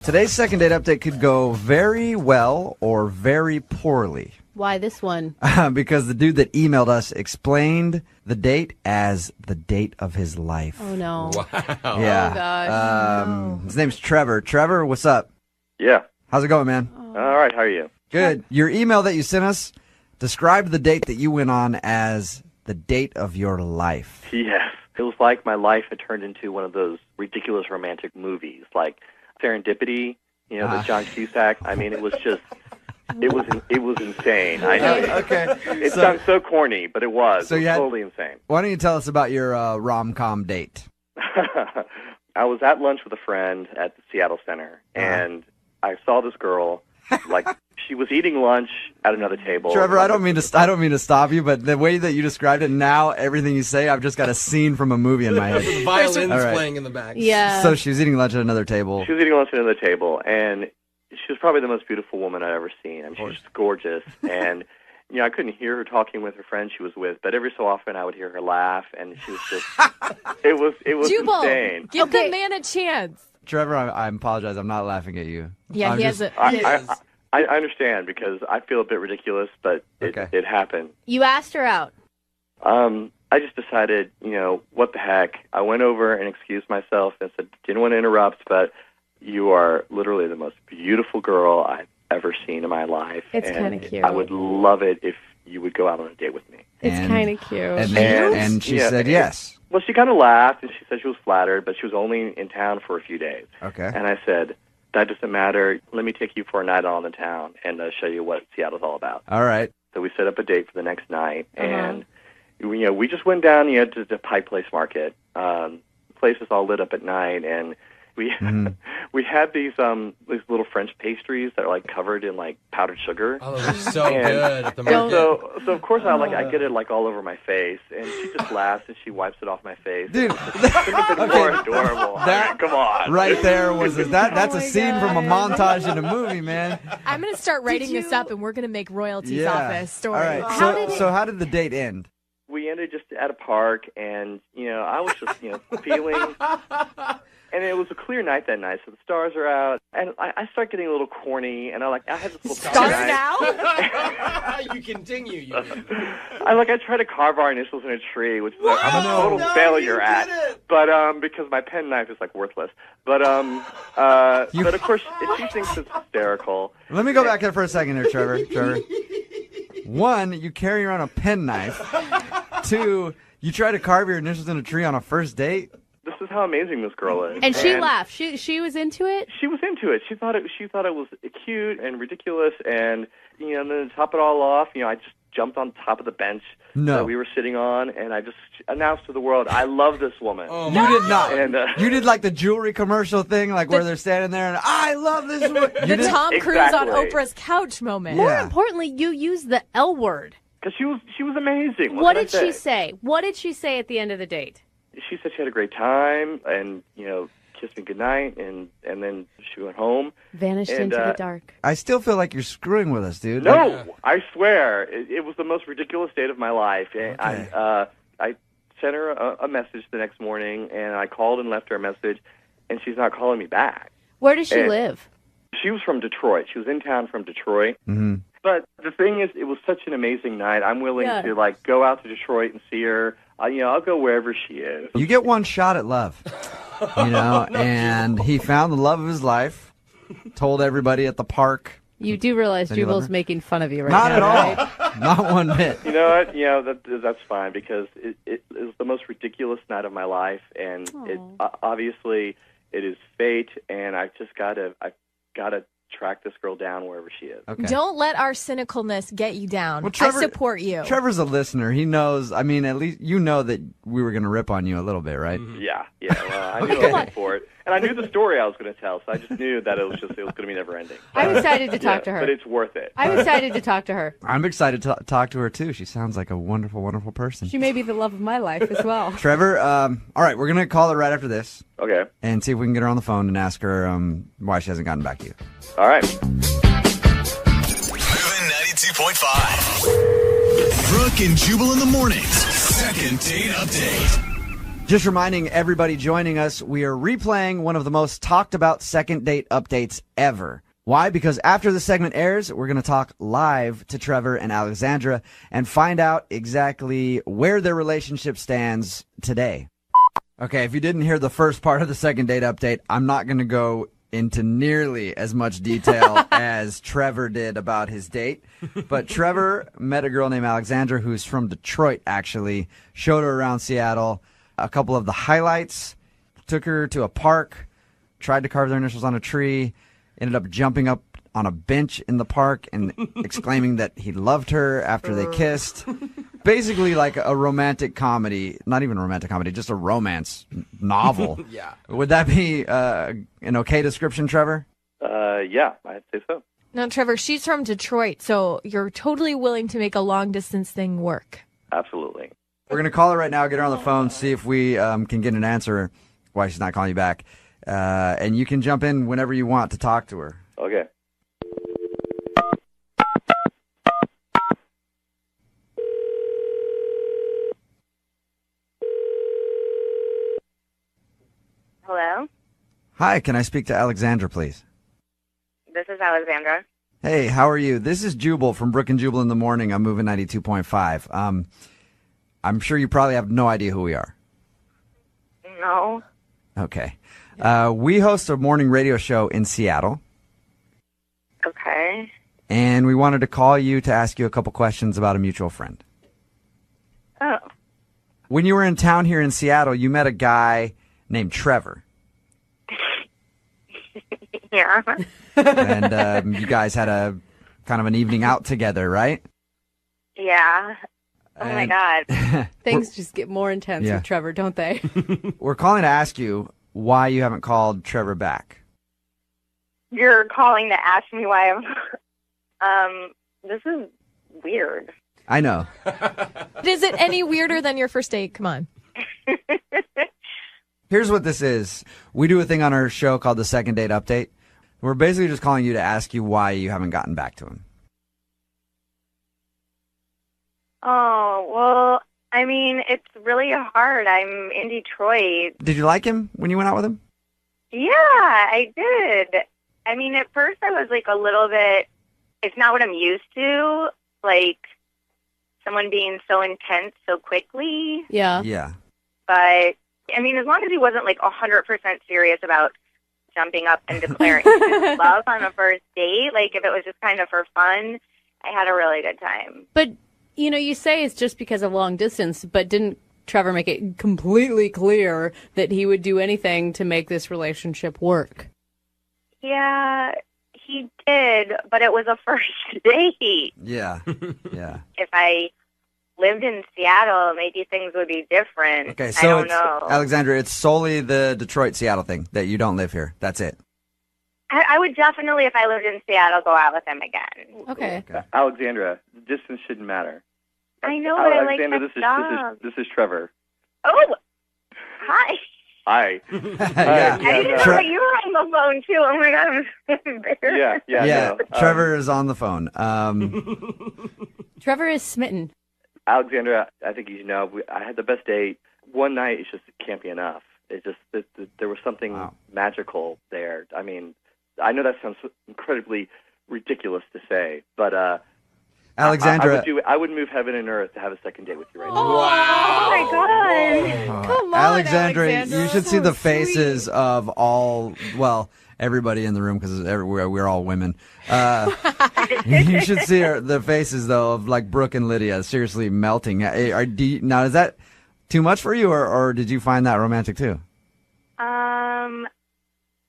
Today's second date update could go very well or very poorly. Why this one? Because the dude that emailed us explained the date as the date of his life. Oh, no. Wow. Yeah. Oh, gosh. His name's Trevor. Trevor, what's up? Yeah. How's it going, man? All right. How are you? Good. Your email that you sent us described the date that you went on as the date of your life. Yes. It was like my life had turned into one of those ridiculous romantic movies, like Serendipity, the John Cusack. I mean, it was just, it was insane. I know. Okay. It sounds so corny, but it was. So it was totally insane. Why don't you tell us about your rom-com date? I was at lunch with a friend at the Seattle Center, and I saw this girl, like, she was eating lunch at another table. Trevor, I don't mean to stop you, but the way that you described it, now everything you say, I've just got a scene from a movie in my head. Violins All right. playing in the back. Yeah. So she was eating lunch at another table. She was eating lunch at another table, and she was probably the most beautiful woman I've ever seen. I mean, she was just gorgeous, and I couldn't hear her talking with her friend she was with, but every so often I would hear her laugh, and she was just, it was Jubal, insane. give the man a chance. Trevor, I apologize. I'm not laughing at you. Yeah, he has a... I understand because I feel a bit ridiculous, but it happened. You asked her out. I just decided, what the heck. I went over and excused myself and said, didn't want to interrupt, but you are literally the most beautiful girl I've ever seen in my life. It's kind of cute. I would love it if you would go out on a date with me. It's kind of cute. And she said yes. Well, she kind of laughed, and she said she was flattered, but she was only in town for a few days. Okay. And I said, that doesn't matter. Let me take you for a night on the town and show you what Seattle's all about. All right. So we set up a date for the next night, and we just went down to the Pike Place Market. Place is all lit up at night, and we we had these little French pastries that are like covered in like powdered sugar. Oh, those are so good at the market. So of course I get it like all over my face, and she just laughs and she wipes it off my face. Dude, couldn't have been more adorable. Come on, right there was that's a scene from a montage in a movie, man. I'm going to start writing this up, and we're going to make royalties off this story. All right. So how did the date end? We ended just at a park, and I was just feeling. And it was a clear night that night, so the stars are out. And I start getting a little corny, and I had this little Stars now? You continue. I try to carve our initials in a tree, which is I'm a total failure at. But because my pen knife is like worthless. But but of course she thinks it's hysterical. Let me go back there for a second here, Trevor. One, you carry around a pen knife. Two, you try to carve your initials in a tree on a first date. This is how amazing this girl is. And she laughed. She was into it? She was into it. She thought it was cute and ridiculous, and then to top it all off, I just jumped on top of the bench that we were sitting on, and I just announced to the world, I love this woman. Oh, you did not. And, you did like the jewelry commercial thing, like where they're standing there and I love this woman. The Tom Cruise on Oprah's couch moment. More importantly, you used the L word. Because she was amazing. What did she say? What did she say at the end of the date? She said she had a great time, and kissed me goodnight, and then she went home. Vanished into the dark. I still feel like you're screwing with us, dude. No, I swear, it was the most ridiculous date of my life. Okay. I sent her a message the next morning, and I called and left her a message, and she's not calling me back. Where does she live? She was from Detroit. She was in town from Detroit. Mm-hmm. But the thing is, it was such an amazing night. I'm willing to go out to Detroit and see her. I'll go wherever she is. You get one shot at love, and he found the love of his life, told everybody at the park. You do realize Jubal's making fun of you right now. Not at all. Right? Not one bit. You know what? That's fine because it was the most ridiculous night of my life, and obviously it is fate, and I've got to track this girl down wherever she is. Okay. Don't let our cynicalness get you down. Well, Trevor, I support you. Trevor's a listener. He knows. I mean, at least you know that we were going to rip on you a little bit, right? Mm-hmm. Yeah. Well, I knew I was in for it, and I knew the story I was going to tell, so I just knew that it was going to be never ending. I'm excited to talk to her. But it's worth it. I'm excited to talk to her. I'm excited to talk to her too. She sounds like a wonderful, wonderful person. She may be the love of my life as well. Trevor, all right, we're going to call her right after this. Okay. And see if we can get her on the phone and ask her why she hasn't gotten back to you. All right. Moving 92.5. Brooke and Jubal in the mornings. Second date update. Just reminding everybody joining us, we are replaying one of the most talked about second date updates ever. Why? Because after the segment airs, we're going to talk live to Trevor and Alexandra and find out exactly where their relationship stands today. Okay, if you didn't hear the first part of the second date update, I'm not going to go into nearly as much detail as Trevor did about his date. But Trevor met a girl named Alexandra who's from Detroit, actually, showed her around Seattle. A couple of the highlights, took her to a park, tried to carve their initials on a tree, ended up jumping up on a bench in the park and exclaiming that he loved her after they kissed. Basically like a romantic comedy, not even a romantic comedy, just a romance novel. Yeah. Would that be an okay description, Trevor? Yeah, I'd say so. Now, Trevor, she's from Detroit, so you're totally willing to make a long-distance thing work. Absolutely. We're going to call her right now, get her on the phone, see if we can get an answer why she's not calling you back. And you can jump in whenever you want to talk to her. Okay. Hello, Hi, can I speak to Alexandra, please? this is Alexandra. Hey, how are you? This is Jubal from Brooke and Jubal in the Morning. I'm moving 92.5. I'm sure you probably have no idea who we are. No. Okay. We host a morning radio show in Seattle, Okay. and we wanted to call you to ask you a couple questions about a mutual friend. Oh. When you were in town here in Seattle, you met a guy named Trevor, Yeah. and you guys had a kind of an evening out together, right? Yeah. Oh my And- God. Things just get more intense Yeah. with Trevor, don't they? We're calling to ask you why you haven't called Trevor back. You're calling to ask me why I'm. This is weird. I know. Is it any weirder than your first date? Come on. Here's what this is. We do a thing on our show called the Second Date Update. We're basically just calling you to ask you why you haven't gotten back to him. Oh, well, I mean, it's really hard. I'm in Detroit. Did you like him when you went out with him? Yeah, I did. I mean, at first I was like a little bit, it's not what I'm used to, like someone being so intense so quickly. Yeah. Yeah. But, I mean, as long as he wasn't like 100% serious about jumping up and declaring his love on a first date, like if it was just kind of for fun, I had a really good time. But, you know, you say it's just because of long distance, but didn't Trevor make it completely clear that he would do anything to make this relationship work? Yeah, he did, but it was a first date. Yeah. Yeah. If I lived in Seattle, maybe things would be different. Okay, I so don't it's, know. Alexandra, it's solely the Detroit-Seattle thing that you don't live here. That's it. I would definitely, if I lived in Seattle, go out with him again. Okay. Alexandra, distance shouldn't matter. I know, but I like Alexandra, that this is Trevor. Oh, hi. Hi. Yeah. I didn't know that you were on the phone, too. Oh, my God, I'm so embarrassed. Yeah. No. Trevor is on the phone. Trevor is smitten. Alexandra, I think you know, I had the best date. One night, it just can't be enough. It just there was something magical there. I mean, I know that sounds incredibly ridiculous to say, but Alexandra, I would move heaven and earth to have a second date with you right now. Oh, my God. Come on, Alexandra, Alexandra. you should see the faces of all, well, everybody in the room because we're all women. You should see the faces, though, of like Brooke and Lydia seriously melting. Now, is that too much for you, or did you find that romantic, too?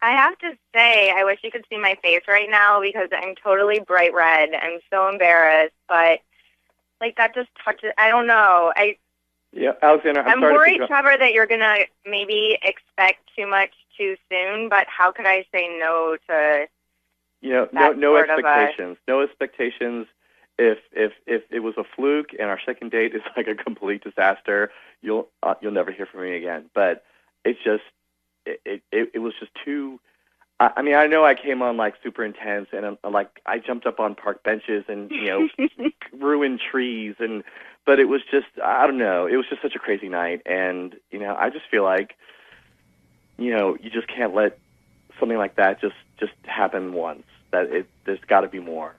I have to say, I wish you could see my face right now because I'm totally bright red. I'm so embarrassed, but like that just touches. I don't know. Yeah, Alexandra, I'm worried, Trevor, that you're gonna maybe expect too much too soon. But how could I say no to? No expectations. No expectations. If it was a fluke and our second date is like a complete disaster, you'll never hear from me again. But it's just it was just too. I mean, I know I came on like super intense, and like I jumped up on park benches and ruined trees, but it was just, I don't know, it was just such a crazy night, and I just feel like you just can't let something like that just happen once. There's got to be more,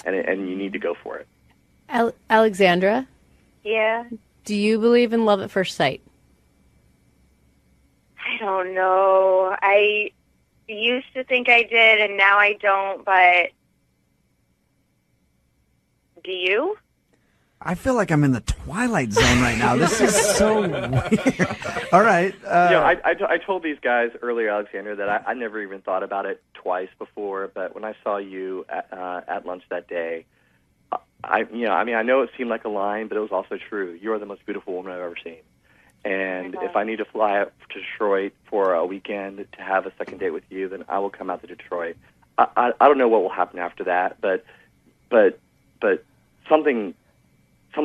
and you need to go for it. Alexandra, Yeah. do you believe in love at first sight? I don't know. I used to think I did, and now I don't, but do you? I feel like I'm in the Twilight Zone right now. This is so weird. All right. I told these guys earlier, Alexander, that I never even thought about it twice before, but when I saw you at lunch that day, I know it seemed like a line, but it was also true. You are the most beautiful woman I've ever seen. And if I need to fly up to Detroit for a weekend to have a second date with you, then I will come out to Detroit. I don't know what will happen after that, but something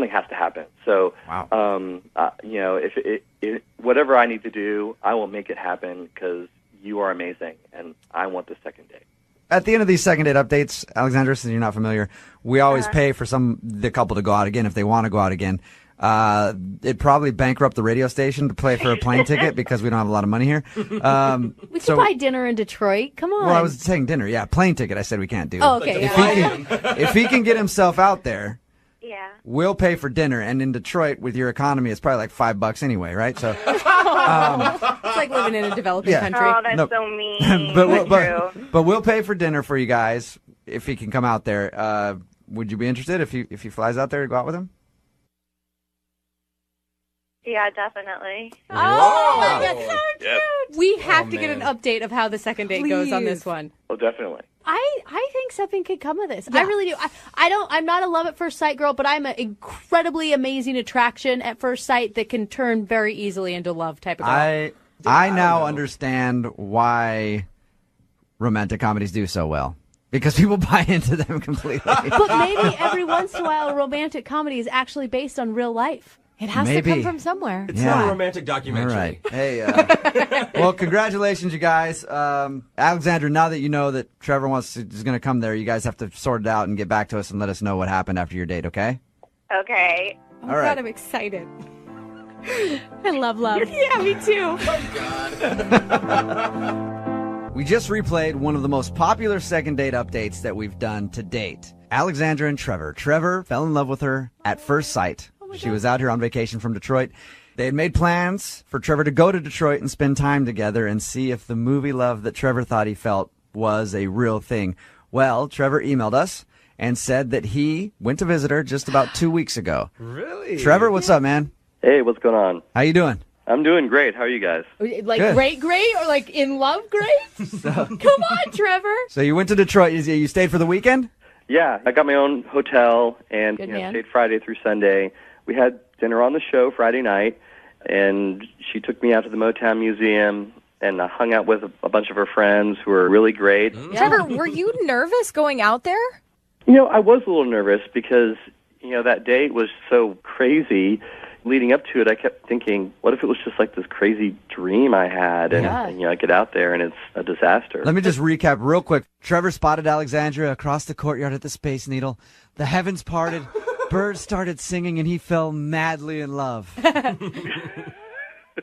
has to happen. So, wow. if whatever I need to do, I will make it happen because you are amazing, and I want the second date. At the end of these second date updates, Alexandra, since you're not familiar, we always pay for the couple to go out again if they want to go out again. It'd probably bankrupt the radio station to pay for a plane ticket because we don't have a lot of money here. We could buy dinner in Detroit. Come on. Well, I was saying dinner. Yeah, plane ticket. I said we can't do. Oh, okay. If he can get himself out there, Yeah. we'll pay for dinner. And in Detroit, with your economy, it's probably like $5 anyway, right? So It's like living in a developing country. Oh, that's so mean. but we'll pay for dinner for you guys if he can come out there. Would you be interested if he flies out there to go out with him? Yeah, definitely. Oh, that's so cute. Yep. We have to get an update of how the second date goes on this one. Oh, definitely. I think something could come of this. Yeah. I really do. I'm not a love at first sight girl, but I'm an incredibly amazing attraction at first sight that can turn very easily into love type of girl. I now understand why romantic comedies do so well. Because people buy into them completely. But maybe every once in a while a romantic comedy is actually based on real life. It has to come from somewhere. It's not a romantic documentary. All right. Hey, well, congratulations, you guys. Alexandra, now that you know that Trevor is going to come there, you guys have to sort it out and get back to us and let us know what happened after your date, okay? Okay. Oh, God, I'm excited. I love love. Yeah, me too. We just replayed one of the most popular second date updates that we've done to date. Alexandra and Trevor. Trevor fell in love with her at first sight. She was out here on vacation from Detroit. They had made plans for Trevor to go to Detroit and spend time together and see if the movie love that Trevor thought he felt was a real thing. Well, Trevor emailed us and said that he went to visit her just about 2 weeks ago. Really? Trevor, what's up, man? Hey, what's going on? How you doing? I'm doing great. How are you guys? Like Good. great, or like in love great? Come on, Trevor. So you went to Detroit. You stayed for the weekend? Yeah, I got my own hotel and Good man. stayed Friday through Sunday. We had dinner on the show Friday night, and she took me out to the Motown Museum, and I hung out with a bunch of her friends who were really great. Trevor, were you nervous going out there? I was a little nervous because, that date was so crazy. Leading up to it, I kept thinking, what if it was just like this crazy dream I had, and I get out there and it's a disaster. Let me just recap real quick. Trevor spotted Alexandra across the courtyard at the Space Needle. The heavens parted. Birds started singing, and he fell madly in love.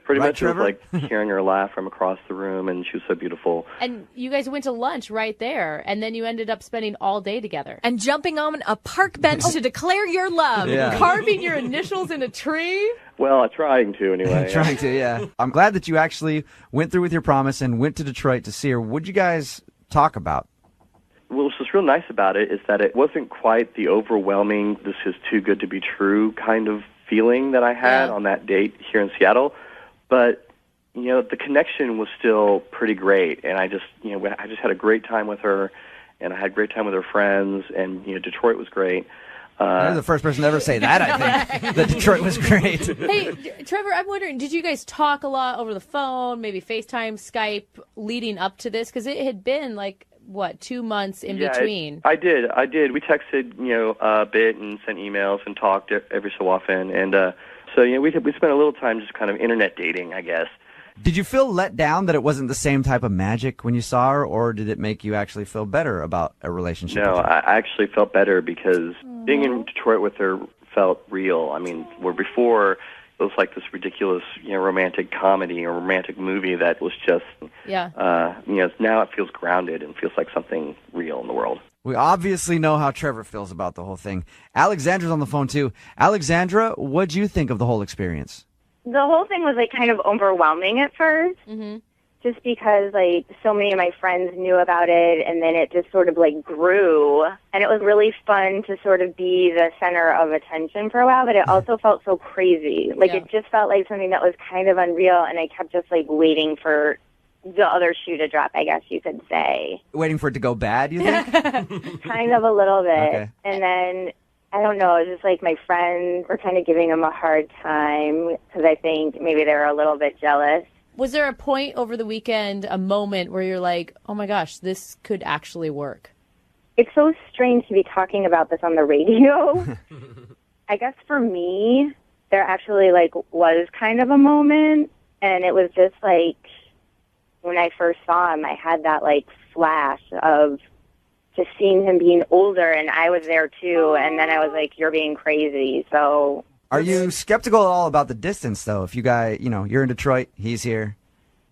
Pretty Right, much it was Trevor? like hearing her laugh from across the room, and she was so beautiful. And you guys went to lunch right there, and then you ended up spending all day together. And jumping on a park bench to declare your love. Yeah. Carving your initials in a tree? Well, I'm trying to anyway. Trying to, yeah. I'm glad that you actually went through with your promise and went to Detroit to see her. What'd you guys talk about? Well, what's real nice about it is that it wasn't quite the overwhelming, this is too good to be true kind of feeling that I had on that date here in Seattle. But, the connection was still pretty great. And I just had a great time with her, and I had a great time with her friends, and, Detroit was great. You're the first person to ever say that, I think. That Detroit was great. Hey, Trevor, I'm wondering, did you guys talk a lot over the phone, maybe FaceTime, Skype, leading up to this? Because it had been 2 months in between? I did. We texted, a bit and sent emails and talked every so often. And so, we spent a little time just kind of internet dating, I guess. Did you feel let down that it wasn't the same type of magic when you saw her, or did it make you actually feel better about a relationship? No, with her? I actually felt better because being in Detroit with her felt real. I mean, where before it was like this ridiculous, romantic comedy or romantic movie that was just, now it feels grounded and feels like something real in the world. We obviously know how Trevor feels about the whole thing. Alexandra's on the phone, too. Alexandra, what'd you think of the whole experience? The whole thing was, like, kind of overwhelming at first. Mm-hmm. Just because, like, so many of my friends knew about it, and then it just sort of, like, grew. And it was really fun to sort of be the center of attention for a while, but it also felt so crazy. Like, It just felt like something that was kind of unreal, and I kept just, like, waiting for the other shoe to drop, I guess you could say. Waiting for it to go bad, you think? Kind of a little bit. Okay. And then, I don't know, it was just like my friends were kind of giving him a hard time because I think maybe they were a little bit jealous. Was there a point over the weekend, a moment where you're like, oh my gosh, this could actually work? It's so strange to be talking about this on the radio. I guess for me, there actually was kind of a moment, and it was just like when I first saw him, I had that flash of just seeing him being older, and I was there too, and then I was like, you're being crazy, so... Are you skeptical at all about the distance, though? If you guys, you're in Detroit, he's here.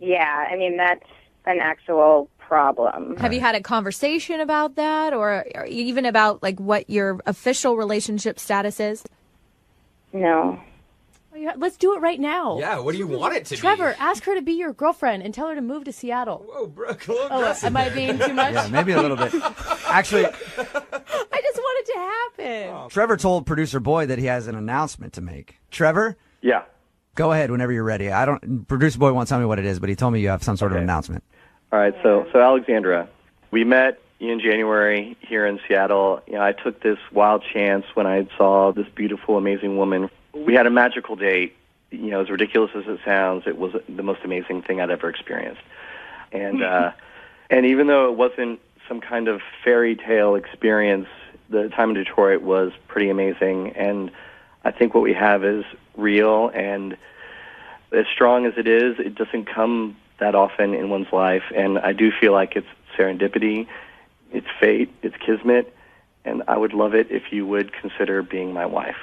Yeah, I mean, that's an actual problem. Have you had a conversation about that, or even about what your official relationship status is? No. Let's do it right now. Yeah, what do you want it to Trevor, be? ask her to be your girlfriend and tell her to move to Seattle. Whoa, Brooke, a little Oh, aggressive am I there. being too much? Yeah, maybe a little bit. Actually, I just want it to happen. Trevor told producer Boy that he has an announcement to make. Trevor, Yeah. go ahead whenever you're ready. Producer Boy won't tell me what it is, but he told me you have some sort of announcement. All right, so Alexandra, we met in January here in Seattle. I took this wild chance when I saw this beautiful, amazing woman. We had a magical date. As ridiculous as it sounds, it was the most amazing thing I'd ever experienced. And and even though it wasn't some kind of fairy tale experience, the time in Detroit was pretty amazing. And I think what we have is real, and as strong as it is, it doesn't come that often in one's life. And I do feel like it's serendipity, it's fate, it's kismet, and I would love it if you would consider being my wife.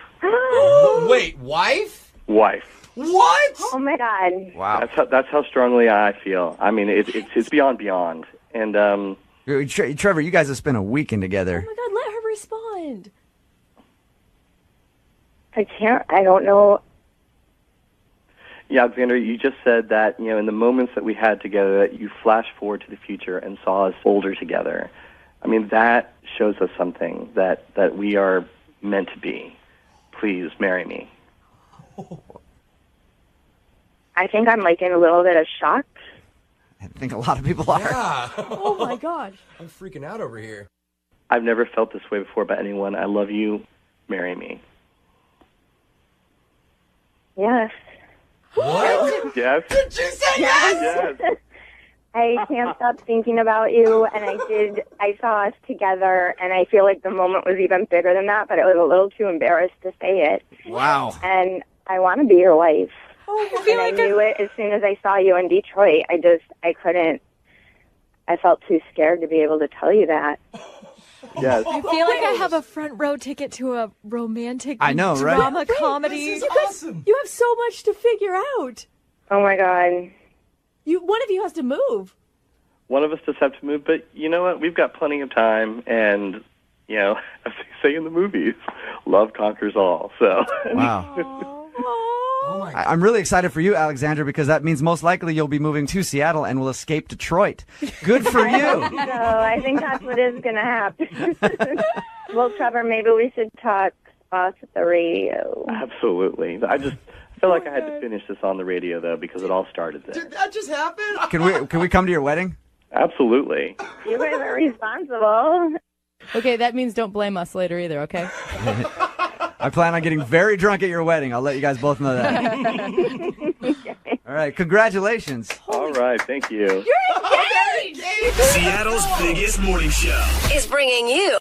Wait, wife? Wife. What? Oh, my God. Wow. That's how strongly I feel. I mean, it's beyond. And Trevor, you guys have spent a weekend together. Oh my God, let her respond. I don't know. yeah, Alexander, you just said that in the moments that we had together, that you flash forward to the future and saw us older together. I mean, that shows us something that we are meant to be. Please marry me. I think I'm in a little bit of shock. I think a lot of people are. Yeah. Oh my gosh. I'm freaking out over here. I've never felt this way before about anyone. I love you. Marry me. Yes. What? Yes. Did you say yes? Yes. I can't stop thinking about you, and I saw us together, and I feel like the moment was even bigger than that, but I was a little too embarrassed to say it. Wow. And I want to be your wife. I feel And like I knew it as soon as I saw you in Detroit. I couldn't. I felt too scared to be able to tell you that. Yes. I feel like I have a front row ticket to a romantic I know, right? drama comedy. This is awesome. You have so much to figure out. Oh, my God. One of you has to move. One of us just have to move, but you know what? We've got plenty of time, and, as they say in the movies, love conquers all. So. Wow. Oh my God. I'm really excited for you, Alexandra, because that means most likely you'll be moving to Seattle and will escape Detroit. Good for you. So I think that's what is going to happen. Well, Trevor, maybe we should talk off the radio. Absolutely. I just feel like I had to finish this on the radio, though, because it all started there. Did that just happen? Can we come to your wedding? Absolutely. You guys are responsible. Okay, that means don't blame us later either, okay? I plan on getting very drunk at your wedding. I'll let you guys both know that. All right, congratulations. All right. Thank you. You're engaged! Seattle's biggest morning show is bringing you